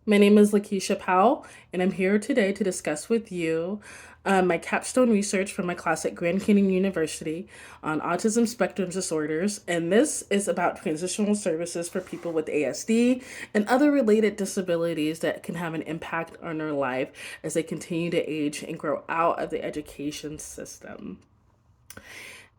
My name is Lakeisha Powell, and I'm here today to discuss with you my capstone research from my class at Grand Canyon University on autism spectrum disorders. And this is about transitional services for people with ASD and other related disabilities that can have an impact on their life as they continue to age and grow out of the education system.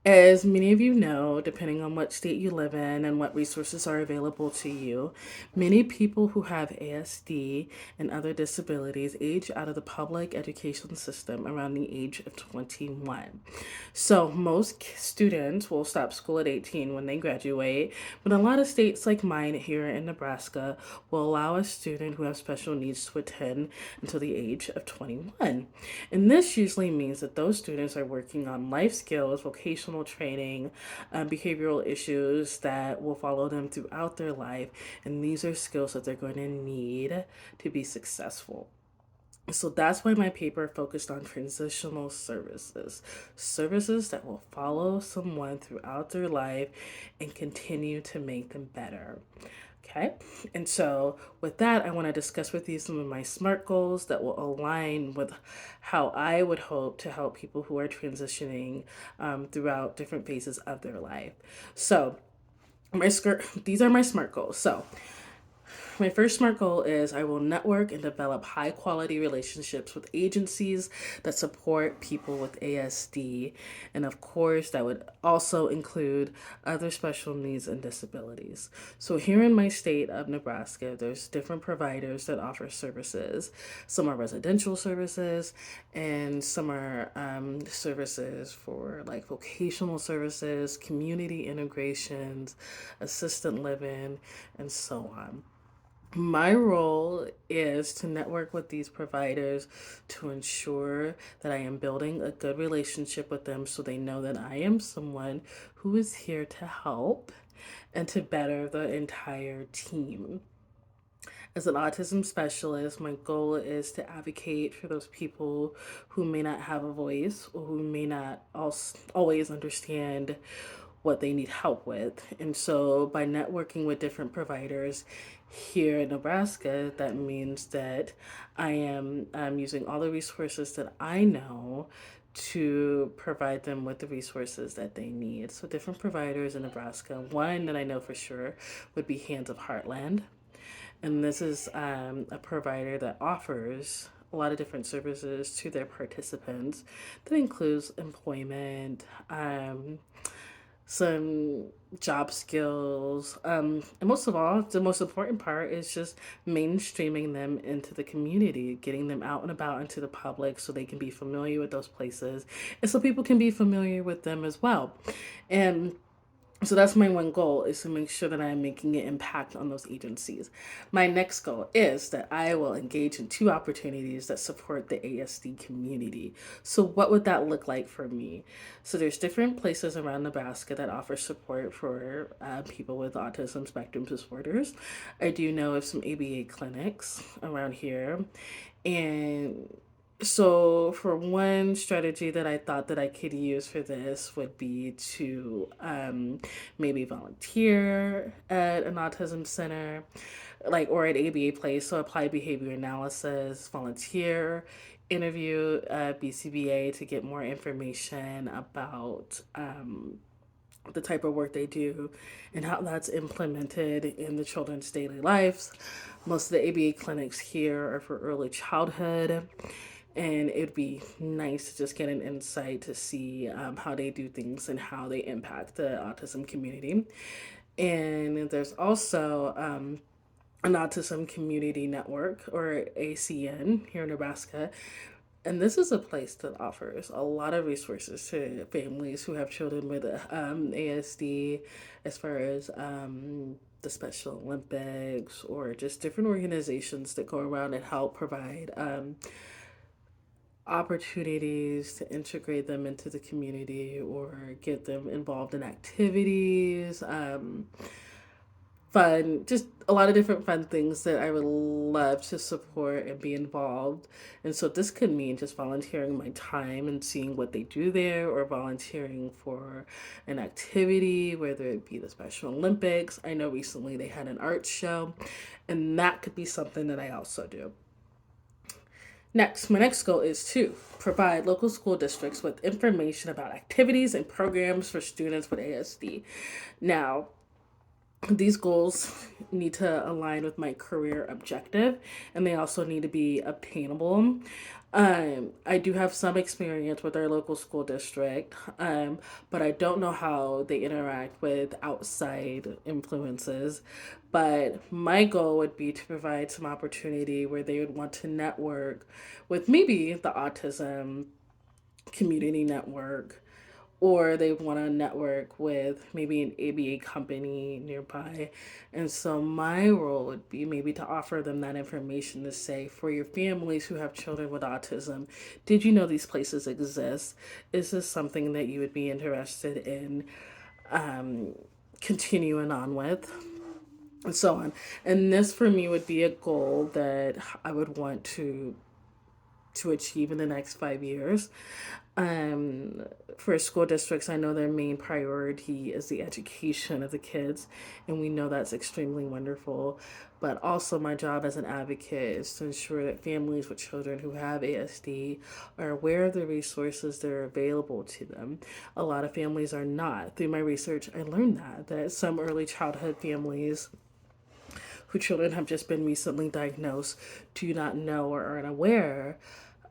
As many of you know, depending on what state you live in and what resources are available to you, many people who have ASD and other disabilities age out of the public education system around the age of 21. So, most students will stop school at 18 when they graduate, but a lot of states like mine here in Nebraska will allow a student who has special needs to attend until the age of 21. And this usually means that those students are working on life skills, vocational training, behavioral issues that will follow them throughout their life. And these are skills that they're going to need to be successful. So that's why my paper focused on transitional services, services that will follow someone throughout their life and continue to make them better. Okay, and so with that, I want to discuss with you some of my SMART goals that will align with how I would hope to help people who are transitioning throughout different phases of their life. So, these are my SMART goals. So, my first SMART goal is I will network and develop high quality relationships with agencies that support people with ASD. And of course, that would also include other special needs and disabilities. So, here in my state of Nebraska, there's different providers that offer services. Some are residential services, and some are services for like vocational services, community integrations, assistant living, and so on. My role is to network with these providers to ensure that I am building a good relationship with them so they know that I am someone who is here to help and to better the entire team. As an autism specialist, my goal is to advocate for those people who may not have a voice or who may not always understand what they need help with. And so by networking with different providers here in Nebraska, that means that I am using all the resources that I know to provide them with the resources that they need. So different providers in Nebraska. One that I know for sure would be Hands of Heartland. And this is a provider that offers a lot of different services to their participants. That includes employment, some job skills, and most of all, the most important part is just mainstreaming them into the community, getting them out and about into the public so they can be familiar with those places and so people can be familiar with them as well. And so that's my one goal is to make sure that I'm making an impact on those agencies. My next goal is that I will engage in two opportunities that support the ASD community. So what would that look like for me? So there's different places around Nebraska that offer support for people with autism spectrum disorders. I do know of some ABA clinics around here, and so, for one strategy that I thought that I could use for this would be to maybe volunteer at an autism center, like or at ABA place. So, apply behavior analysis, volunteer, interview BCBA to get more information about the type of work they do and how that's implemented in the children's daily lives. Most of the ABA clinics here are for early childhood, and it'd be nice to just get an insight to see how they do things and how they impact the autism community. And there's also an autism community network or ACN here in Nebraska. And this is a place that offers a lot of resources to families who have children with ASD, as far as the Special Olympics or just different organizations that go around and help provide opportunities to integrate them into the community or get them involved in activities. fun, just a lot of different fun things that I would love to support and be involved. And so this could mean just volunteering my time and seeing what they do there, or volunteering for an activity, whether it be the Special Olympics. I know recently they had an art show, and that could be something that I also do. Next, my next goal is to provide local school districts with information about activities and programs for students with ASD. Now, these goals need to align with my career objective, and they also need to be obtainable. I do have some experience with our local school district, but I don't know how they interact with outside influences. But my goal would be to provide some opportunity where they would want to network with maybe the autism community network, or they want to network with maybe an ABA company nearby. And so my role would be maybe to offer them that information to say, for your families who have children with autism, did you know these places exist? Is this something that you would be interested in continuing on with? And so on. And this for me would be a goal that I would want to achieve in the next 5 years. Um, for school districts, I know their main priority is the education of the kids, and we know that's extremely wonderful. But also, my job as an advocate is to ensure that families with children who have ASD are aware of the resources that are available to them. A lot of families are not. Through my research, I learned that some early childhood families whose children have just been recently diagnosed do not know or are unaware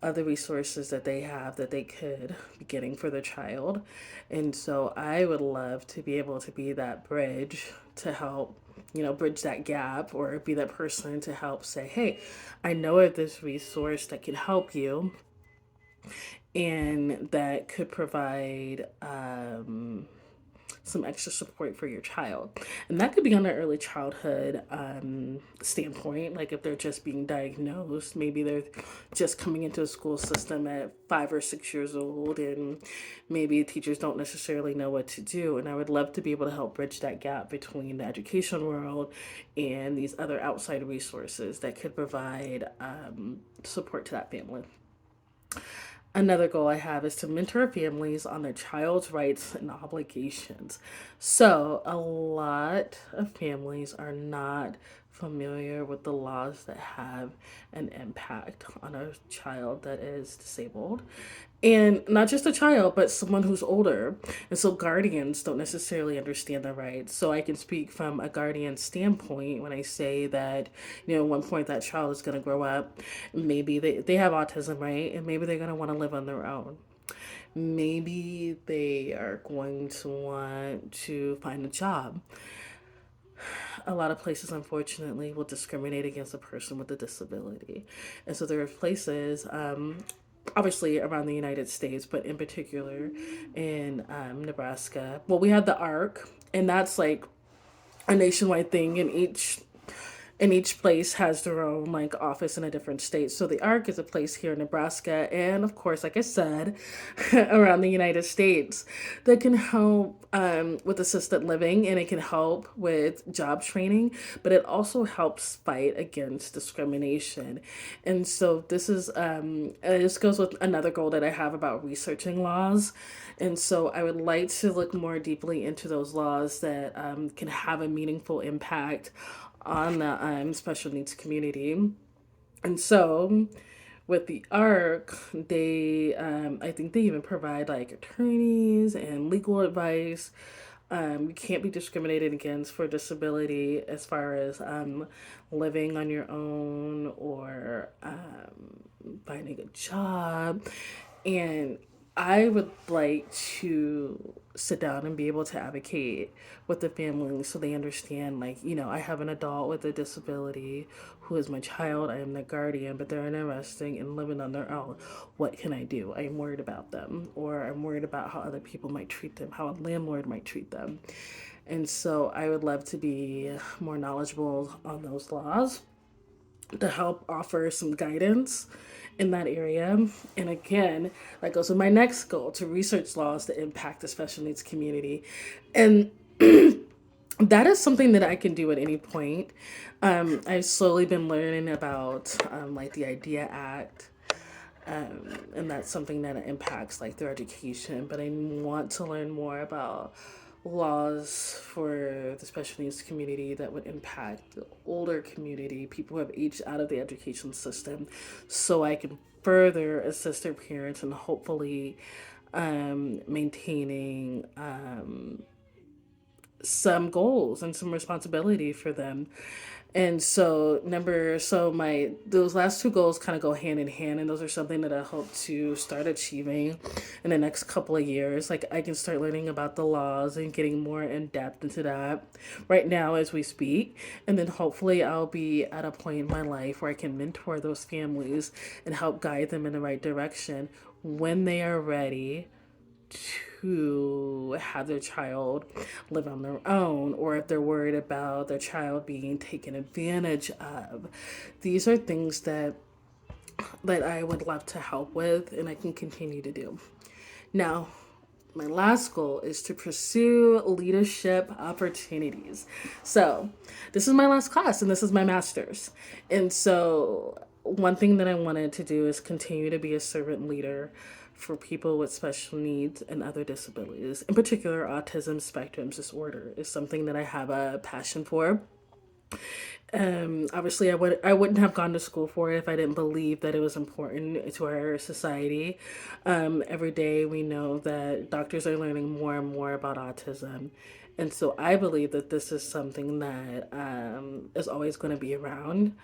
of the resources that they have that they could be getting for their child. And so I would love to be able to be that bridge to help, bridge that gap, or be that person to help say, hey, I know of this resource that can help you and that could provide some extra support for your child. And that could be on an early childhood standpoint, like if they're just being diagnosed, maybe they're just coming into a school system at 5 or 6 years old, and maybe teachers don't necessarily know what to do. And I would love to be able to help bridge that gap between the education world and these other outside resources that could provide support to that family. Another goal I have is to mentor families on their child's rights and obligations. So, a lot of families are not familiar with the laws that have an impact on a child that is disabled. And not just a child, but someone who's older. And so guardians don't necessarily understand the rights. So I can speak from a guardian standpoint when I say that, at one point that child is going to grow up. Maybe they have autism, right? And maybe they're going to want to live on their own. Maybe they are going to want to find a job. A lot of places, unfortunately, will discriminate against a person with a disability. And so there are places, obviously around the United States, but in particular in Nebraska. Well, we have the ARC, and that's like a nationwide thing, and each place has their own like office in a different state. So the ARC is a place here in Nebraska, and of course, like I said, around the United States, that can help with assisted living, and it can help with job training, but it also helps fight against discrimination. And so this goes with another goal that I have about researching laws. And so I would like to look more deeply into those laws that can have a meaningful impact on the special needs community. And so with the ARC, I think they even provide like attorneys and legal advice. You can't be discriminated against for disability as far as living on your own, or finding a job. And I would like to sit down and be able to advocate with the family so they understand, like, I have an adult with a disability who is my child. I am the guardian, but they're interested in living on their own. What can I do? I am worried about them, or I'm worried about how other people might treat them, how a landlord might treat them. And so I would love to be more knowledgeable on those laws to help offer some guidance in that area. And again, that goes with my next goal, to research laws that impact the special needs community. And that is something that I can do at any point. I've slowly been learning about like the Idea Act, and that's something that impacts like their education. But I want to learn more about laws for the special needs community that would impact the older community, people who have aged out of the education system, so I can further assist their parents and hopefully maintaining some goals and some responsibility for them. And so my those last two goals kind of go hand in hand, and those are something that I hope to start achieving in the next couple of years. Like I can start learning about the laws and getting more in depth into that right now as we speak. And then hopefully I'll be at a point in my life where I can mentor those families and help guide them in the right direction when they are ready to have their child live on their own, or if they're worried about their child being taken advantage of. These are things that I would love to help with and I can continue to do. Now, my last goal is to pursue leadership opportunities. So, this is my last class and this is my master's. And so, one thing that I wanted to do is continue to be a servant leader for people with special needs and other disabilities. In particular, autism spectrum disorder is something that I have a passion for. Obviously, I wouldn't have gone to school for it if I didn't believe that it was important to our society. Every day we know that doctors are learning more and more about autism, and so I believe that this is something that is always going to be around,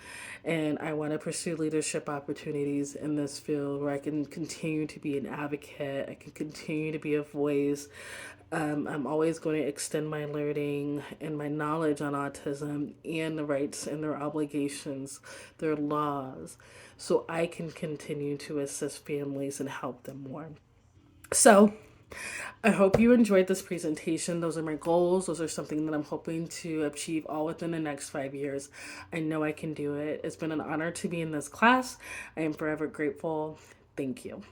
and I want to pursue leadership opportunities in this field where I can continue to be an advocate. I can continue to be a voice. I'm always going to extend my learning and my knowledge on autism and the rights and their obligations, their laws, so I can continue to assist families and help them more. So, I hope you enjoyed this presentation. Those are my goals. Those are something that I'm hoping to achieve all within the next 5 years. I know I can do it. It's been an honor to be in this class. I am forever grateful. Thank you.